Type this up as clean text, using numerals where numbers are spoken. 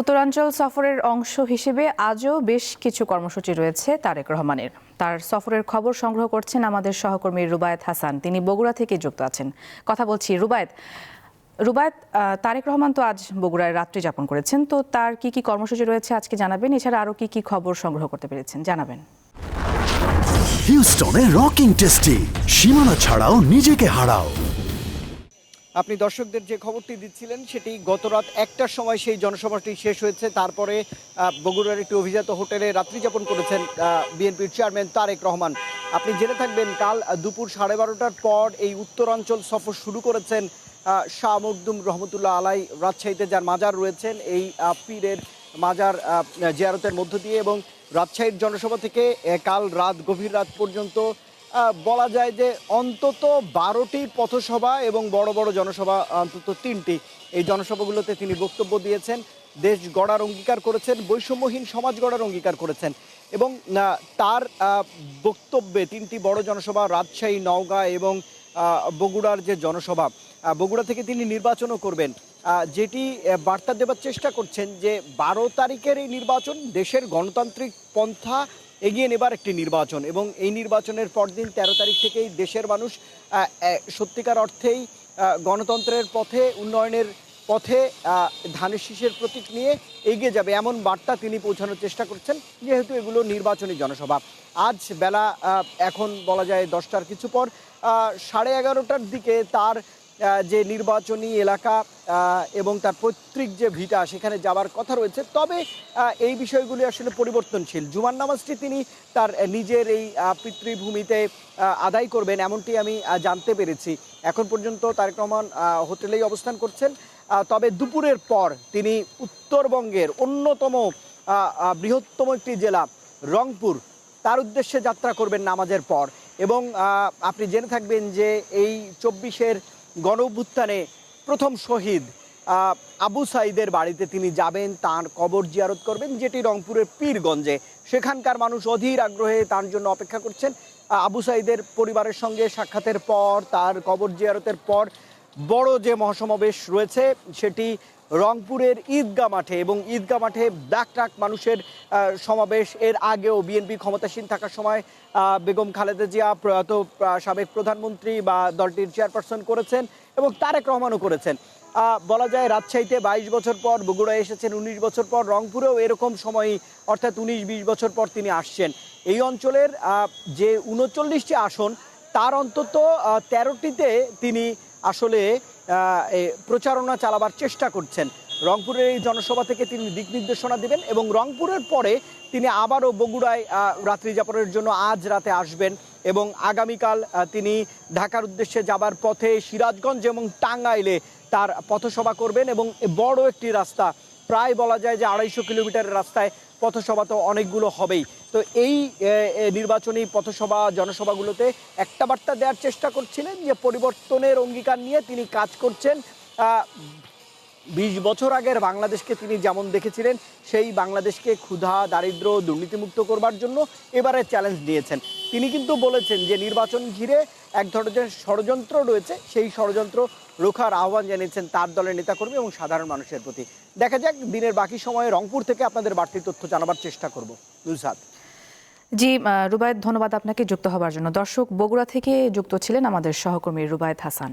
উত্তরাঞ্চল সফরের অংশ হিসেবে আজও বেশ কিছু কর্মসূচি রয়েছে তারেক রহমানের। তার সফরের খবর সংগ্রহ করছেন আমাদের সহকর্মী রুবায়েত হাসান। তিনি বগুড়া থেকে যুক্ত আছেন। কথা বলছি রুবায়েত। তারেক রহমান তো আজ বগুড়ায় রাত্রি যাপন করেছেন, তো তার কি কি কর্মসূচি রয়েছে আজকে জানাবেন। এছাড়া আরো কি কি খবর সংগ্রহ করতে পেরেছেন জানাবেন। হিউস্টনে রকিং টেস্টি, সীমানা ছাড়াও নিজেকে হারাও। আপনি দর্শকদের যে খবরটি দিচ্ছিলেন সেটি গত রাত 1টার সময় সেই জনসভাটি শেষ হয়েছে। তারপরে বগুড়ার একটি অভিজাত হোটেলে রাত্রি যাপন করেছেন বিএনপির চেয়ারম্যান তারেক রহমান। আপনি জেনে থাকবেন কাল দুপুর 12:30টার পর এই উত্তরাঞ্চল সফর শুরু করেছেন শাহ মখদুম রহমতুল্লাহ আলাই রাজশাহীতে, যার মাজার রয়েছেন এই পীরের মাজার জিয়ারতের মধ্য দিয়ে, এবং রাজশাহীর জনসভা থেকে কাল রাত গভীর রাত পর্যন্ত বলা যায় যে অন্তত 12টি পথসভা এবং বড় বড় জনসভা অন্তত 3টি। এই জনসভাগুলোতে তিনি বক্তব্য দিয়েছেন, দেশ গড়ার অঙ্গীকার করেছেন, বৈষম্যহীন সমাজ গড়ার অঙ্গীকার করেছেন। এবং তার বক্তব্যে 3টি বড় জনসভা রাজশাহী, নওগাঁ এবং বগুড়ার যে জনসভা, বগুড়া থেকে তিনি নির্বাচনও করবেন, যেটি বার্তা দেবার চেষ্টা করছেন যে 12 তারিখের এই নির্বাচন দেশের গণতান্ত্রিক পন্থা এগিয়ে নেবার একটি নির্বাচন, এবং এই নির্বাচনের পরদিন 13 তারিখ থেকেই দেশের মানুষ সত্যিকার অর্থেই গণতন্ত্রের পথে, উন্নয়নের পথে ধানের শীষের প্রতীক নিয়ে এগিয়ে যাবে, এমন বার্তা তিনি পৌঁছানোর চেষ্টা করছেন, যেহেতু এগুলো নির্বাচনী জনসভা। আজ বেলা এখন বলা যায় 10টার কিছু পর 11:30টার দিকে তার যে নির্বাচনী এলাকা এবং তার পৈতৃক যে ভিটা সেখানে যাওয়ার কথা রয়েছে। তবে এই বিষয়গুলি আসলে পরিবর্তনশীল। জুমার নামাজটি তিনি তার নিজের এই পিতৃভূমিতে আদায় করবেন, এমনটি আমি জানতে পেরেছি। এখন পর্যন্ত তারেক রহমান হোটেলেই অবস্থান করছেন। তবে দুপুরের পর তিনি উত্তরবঙ্গের অন্যতম বৃহত্তম একটি জেলা রংপুর, তার উদ্দেশ্যে যাত্রা করবেন নামাজের পর। এবং আপনি জেনে থাকবেন যে এই 24-এর গণ অভ্যুত্থানে প্রথম শহীদ আবু সাঈদের বাড়িতে তিনি যাবেন, তার কবর জিয়ারত করবেন, যেটি রংপুরের পীরগঞ্জে। সেখানকার মানুষ অধীর আগ্রহে তার জন্য অপেক্ষা করছেন। আবু সাঈদের পরিবারের সঙ্গে সাক্ষাতের পর, তার কবর জিয়ারতের পর বড় যে মহাসমাবেশ রয়েছে সেটি রংপুরের ঈদগাহ মাঠে, এবং ঈদগাহ মাঠে লাখ লাখ মানুষের সমাবেশ। এর আগেও বিএনপি ক্ষমতাসীন থাকার সময় বেগম খালেদা জিয়া প্রয়াত সাবেক প্রধানমন্ত্রী বা দলটির চেয়ারপারসন করেছেন, এবং তারেক রহমানও করেছেন। বলা যায় রাজশাহীতে 22 বছর পর, বগুড়ায় এসেছেন 19 বছর পর, রংপুরেও এরকম সময়ই অর্থাৎ 19-20 বছর পর তিনি আসছেন। এই অঞ্চলের যে 39টি আসন তার অন্তত 13টিতে তিনি আসলে প্রচারণা চালাবার চেষ্টা করছেন। রংপুরের এই জনসভা থেকে তিনি দিক নির্দেশনা দেবেন, এবং রংপুরের পরে তিনি আবারও বগুড়ায় রাত্রি যাপনের জন্য আজ রাতে আসবেন, এবং আগামীকাল তিনি ঢাকার উদ্দেশ্যে যাবার পথে সিরাজগঞ্জ এবং টাঙ্গাইলে তার পথসভা করবেন। এবং বড় একটি রাস্তা, প্রায় বলা যায় যে 250 কিলোমিটারের রাস্তায় পথসভা তো অনেকগুলো হবেই। তো এই নির্বাচনী পথসভা জনসভাগুলোতে একটা বার্তা দেওয়ার চেষ্টা করছিলেন যে পরিবর্তনের অঙ্গীকার নিয়ে তিনি কাজ করছেন। 20 বছর আগের বাংলাদেশকে তিনি যেমন দেখেছিলেন, সেই বাংলাদেশকে ক্ষুধা, দারিদ্র, দুর্নীতিমুক্ত করবার জন্য এবারে চ্যালেঞ্জ নিয়েছেন। তিনি কিন্তু বলেছেন যে নির্বাচন ঘিরে এক ধরনের ষড়যন্ত্র রয়েছে, সেই ষড়যন্ত্র রোখার আহ্বান জানিয়েছেন তার দলের নেতাকর্মী এবং সাধারণ মানুষের প্রতি। দেখা যাক, দিনের বাকি সময়ে রংপুর থেকে আপনাদের বাড়তি তথ্য জানাবার চেষ্টা করব। নুসরাত। জি রুবায়েত, ধন্যবাদ আপনাকে যুক্ত হবার জন্য। দর্শক, বগুড়া থেকে যুক্ত ছিলেন আমাদের সহকর্মী রুবায়েত হাসান।